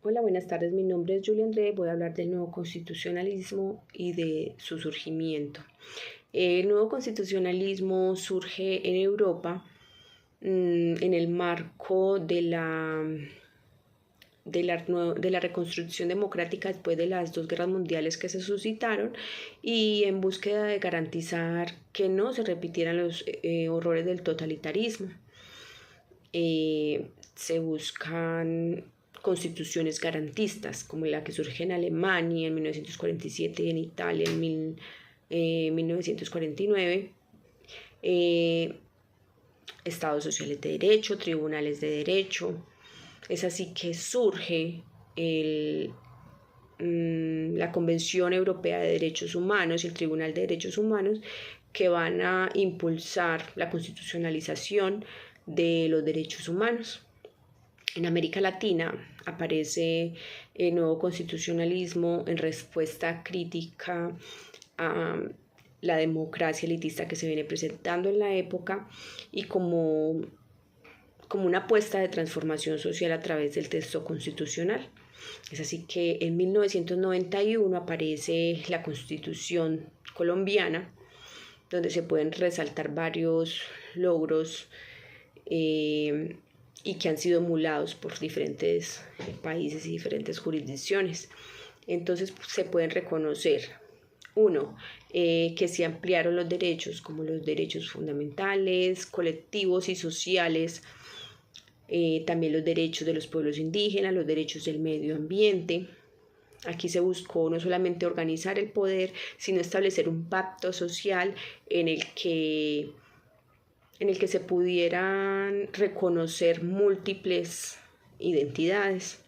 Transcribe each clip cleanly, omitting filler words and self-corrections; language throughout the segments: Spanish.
Hola, buenas tardes. Mi nombre es Julia André. Voy a hablar del nuevo constitucionalismo y de su surgimiento. El nuevo constitucionalismo surge en Europa en el marco de la reconstrucción democrática después de las dos guerras mundiales que se suscitaron y en búsqueda de garantizar que no se repitieran los horrores del totalitarismo. Se buscan constituciones garantistas, como la que surge en Alemania en 1947 y en Italia en 1949, estados sociales de derecho, tribunales de derecho. Es así que surge la Convención Europea de Derechos Humanos y el Tribunal de Derechos Humanos, que van a impulsar la constitucionalización de los derechos humanos. En América Latina aparece el nuevo constitucionalismo en respuesta crítica a la democracia elitista que se viene presentando en la época y como una apuesta de transformación social a través del texto constitucional. Es así que en 1991 aparece la Constitución colombiana, donde se pueden resaltar varios logros y que han sido emulados por diferentes países y diferentes jurisdicciones. Entonces se pueden reconocer, uno, que se ampliaron los derechos, como los derechos fundamentales, colectivos y sociales, también los derechos de los pueblos indígenas, los derechos del medio ambiente. Aquí se buscó no solamente organizar el poder, sino establecer un pacto social en el que se pudieran reconocer múltiples identidades.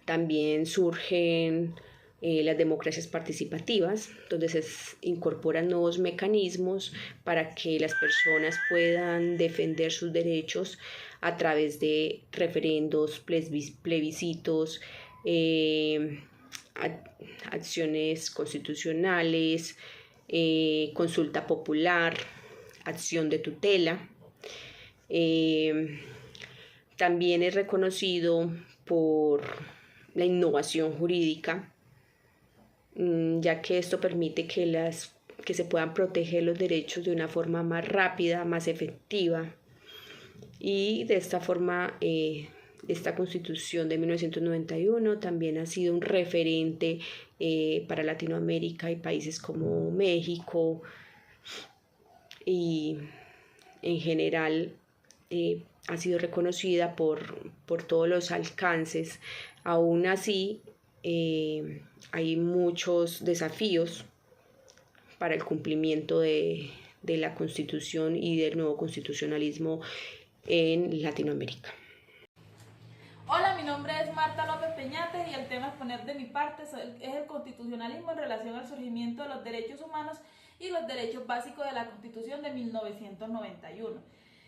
También surgen las democracias participativas, donde se incorporan nuevos mecanismos para que las personas puedan defender sus derechos a través de referendos, plebiscitos, acciones constitucionales, consulta popular, acción de tutela. También es reconocido por la innovación jurídica, ya que esto permite que se puedan proteger los derechos de una forma más rápida, más efectiva. Y de esta forma, esta Constitución de 1991 también ha sido un referente para Latinoamérica y países como México, y en general ha sido reconocida por todos los alcances. Aún así, hay muchos desafíos para el cumplimiento de la Constitución y del nuevo constitucionalismo en Latinoamérica. Hola, mi nombre es Marta López Peñate y el tema a exponer de mi parte es el constitucionalismo en relación al surgimiento de los derechos humanos y los derechos básicos de la Constitución de 1991.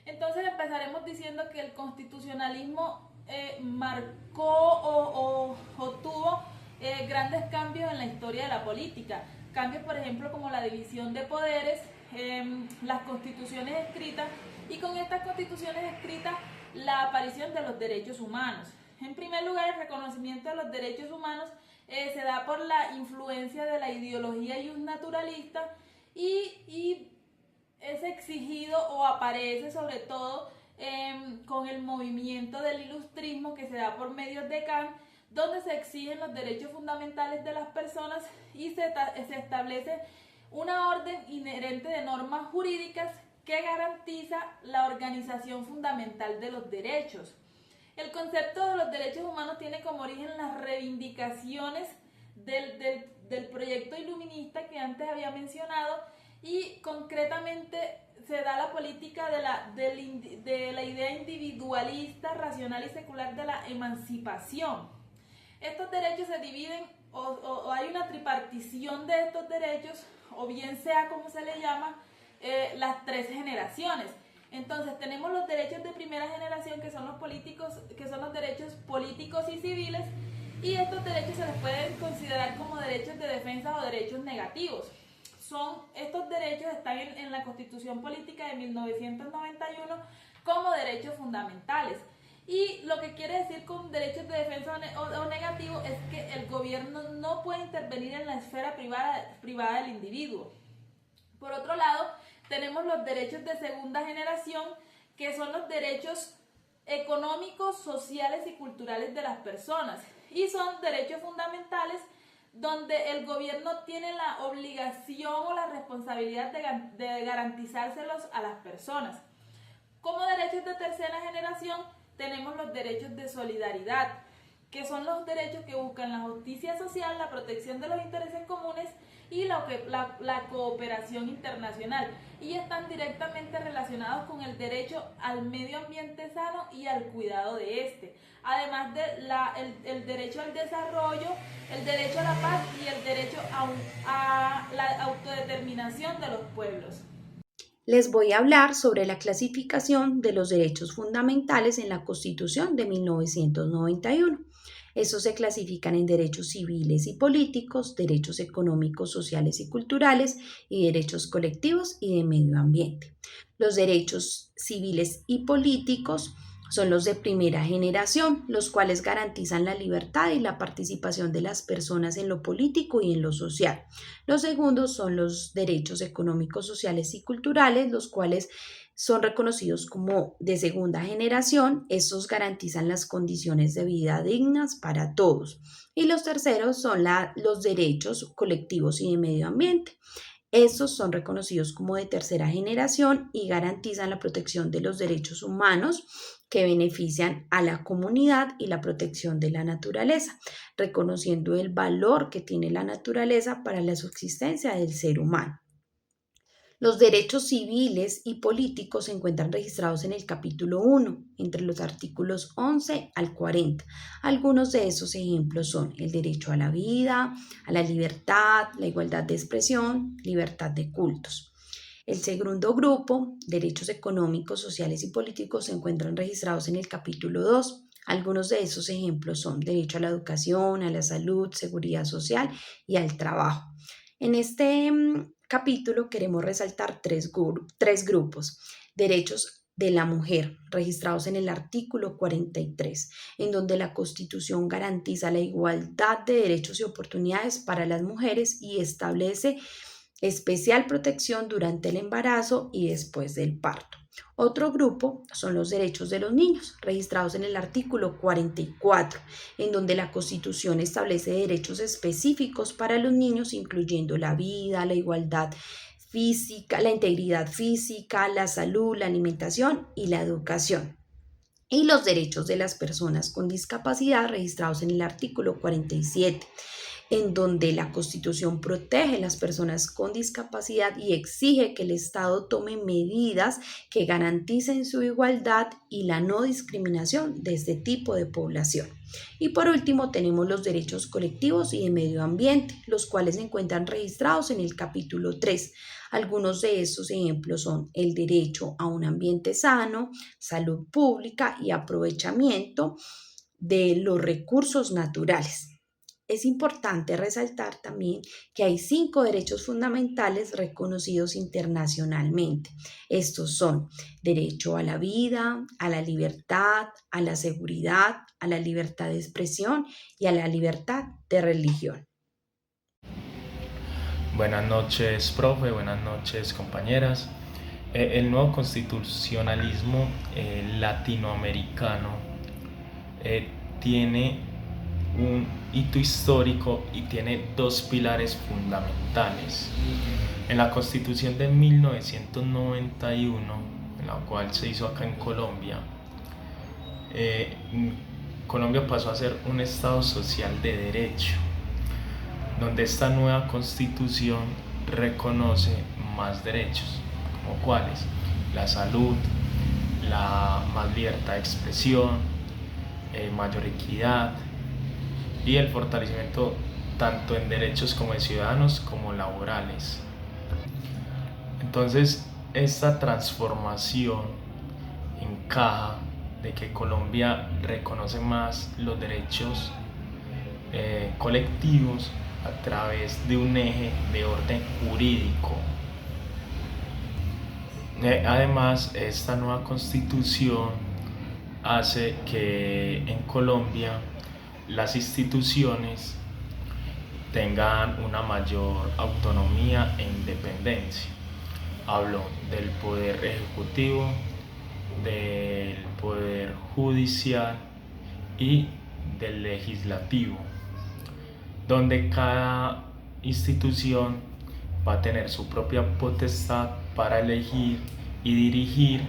Entonces empezaremos diciendo que el constitucionalismo marcó o tuvo grandes cambios en la historia de la política. Cambios, por ejemplo, como la división de poderes, las constituciones escritas, y con estas constituciones escritas la aparición de los derechos humanos. En primer lugar, el reconocimiento de los derechos humanos se da por la influencia de la ideología naturalista y es exigido o aparece sobre todo con el movimiento del ilustrismo que se da por medios de Kant, donde se exigen los derechos fundamentales de las personas y se establece una orden inherente de normas jurídicas que garantiza la organización fundamental de los derechos. El concepto de los derechos humanos tiene como origen las reivindicaciones del proyecto iluminista que antes había mencionado, y concretamente se da la política de la idea individualista, racional y secular de la emancipación. Estos derechos se dividen o hay una tripartición de estos derechos, o bien sea como se le llama, las tres generaciones. Entonces tenemos los derechos de primera generación, que son los derechos políticos y civiles, y estos derechos se les pueden considerar como derechos de defensa o derechos negativos. Estos derechos están en la Constitución Política de 1991 como derechos fundamentales. Y lo que quiere decir con derechos de defensa o negativo es que el gobierno no puede intervenir en la esfera privada del individuo. Por otro lado, tenemos los derechos de segunda generación, que son los derechos económicos, sociales y culturales de las personas. Y son derechos fundamentales donde el gobierno tiene la obligación o la responsabilidad de garantizárselos a las personas. Como derechos de tercera generación tenemos los derechos de solidaridad, que son los derechos que buscan la justicia social, la protección de los intereses comunes y la cooperación internacional, y están directamente relacionados con el derecho al medio ambiente sano y al cuidado de este, además de el derecho al desarrollo, el derecho a la paz y el derecho a la autodeterminación de los pueblos. Les voy a hablar sobre la clasificación de los derechos fundamentales en la Constitución de 1991. Estos se clasifican en derechos civiles y políticos, derechos económicos, sociales y culturales, y derechos colectivos y de medio ambiente. Los derechos civiles y políticos son los de primera generación, los cuales garantizan la libertad y la participación de las personas en lo político y en lo social. Los segundos son los derechos económicos, sociales y culturales, los cuales son reconocidos como de segunda generación. Estos garantizan las condiciones de vida dignas para todos. Y los terceros son los derechos colectivos y de medio ambiente. Estos son reconocidos como de tercera generación y garantizan la protección de los derechos humanos que benefician a la comunidad y la protección de la naturaleza, reconociendo el valor que tiene la naturaleza para la subsistencia del ser humano. Los derechos civiles y políticos se encuentran registrados en el capítulo 1, entre los artículos 11 al 40. Algunos de esos ejemplos son el derecho a la vida, a la libertad, la igualdad de expresión, libertad de cultos. El segundo grupo, derechos económicos, sociales y políticos, se encuentran registrados en el capítulo 2. Algunos de esos ejemplos son derecho a la educación, a la salud, seguridad social y al trabajo. En este capítulo queremos resaltar tres grupos. Derechos de la mujer, registrados en el artículo 43, en donde la Constitución garantiza la igualdad de derechos y oportunidades para las mujeres y establece especial protección durante el embarazo y después del parto. Otro grupo son los derechos de los niños, registrados en el artículo 44, en donde la Constitución establece derechos específicos para los niños, incluyendo la vida, la igualdad física, la integridad física, la salud, la alimentación y la educación. Y los derechos de las personas con discapacidad, registrados en el artículo 47, en donde la Constitución protege a las personas con discapacidad y exige que el Estado tome medidas que garanticen su igualdad y la no discriminación de este tipo de población. Y por último tenemos los derechos colectivos y de medio ambiente, los cuales se encuentran registrados en el capítulo 3. Algunos de estos ejemplos son el derecho a un ambiente sano, salud pública y aprovechamiento de los recursos naturales. Es importante resaltar también que hay 5 derechos fundamentales reconocidos internacionalmente. Estos son derecho a la vida, a la libertad, a la seguridad, a la libertad de expresión y a la libertad de religión. Buenas noches, profe, buenas noches, compañeras. El nuevo constitucionalismo latinoamericano tiene un hito histórico y tiene 2 pilares fundamentales. En la Constitución de 1991, en la cual se hizo acá en Colombia, Colombia pasó a ser un Estado social de derecho, donde esta nueva Constitución reconoce más derechos, como cuáles: la salud, la más libertad de expresión, mayor equidad y el fortalecimiento tanto en derechos como de ciudadanos como laborales. Entonces, esta transformación encaja de que Colombia reconoce más los derechos colectivos a través de un eje de orden jurídico. Además, esta nueva Constitución hace que en Colombia las instituciones tengan una mayor autonomía e independencia. Hablo del poder ejecutivo, del poder judicial y del legislativo, donde cada institución va a tener su propia potestad para elegir y dirigir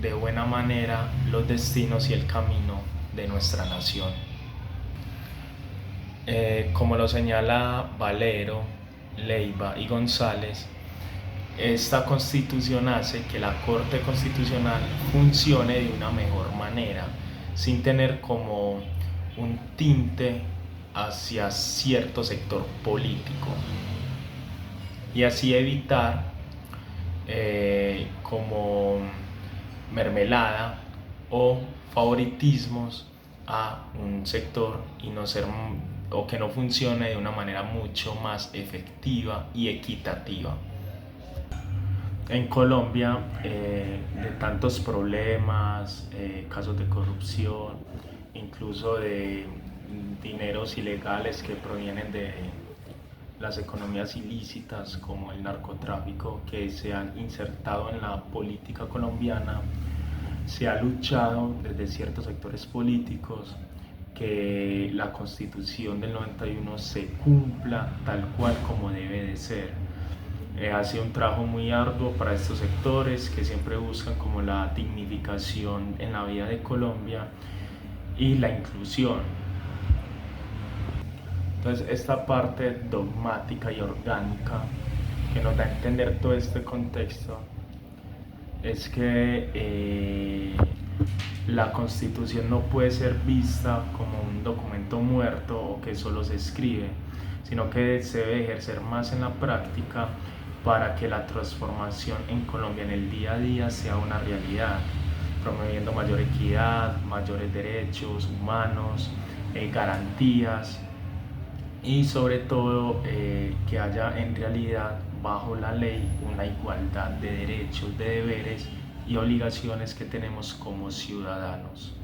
de buena manera los destinos y el camino de nuestra nación. Como lo señala Valero, Leiva y González, esta constitución hace que la Corte Constitucional funcione de una mejor manera, sin tener como un tinte hacia cierto sector político, y así evitar como mermelada o favoritismos a un sector y no ser o que no funcione de una manera mucho más efectiva y equitativa. En Colombia, de tantos problemas, casos de corrupción, incluso de dineros ilegales que provienen de las economías ilícitas como el narcotráfico, que se han insertado en la política colombiana, se ha luchado desde ciertos sectores políticos que la Constitución del 91 se cumpla tal cual como debe de ser. Ha sido un trabajo muy arduo para estos sectores que siempre buscan como la dignificación en la vida de Colombia y la inclusión. Entonces, esta parte dogmática y orgánica que nos da a entender todo este contexto es que la Constitución no puede ser vista como un documento muerto o que solo se escribe, sino que se debe ejercer más en la práctica para que la transformación en Colombia en el día a día sea una realidad, promoviendo mayor equidad, mayores derechos humanos, garantías y sobre todo que haya en realidad bajo la ley una igualdad de derechos, de deberes y obligaciones que tenemos como ciudadanos.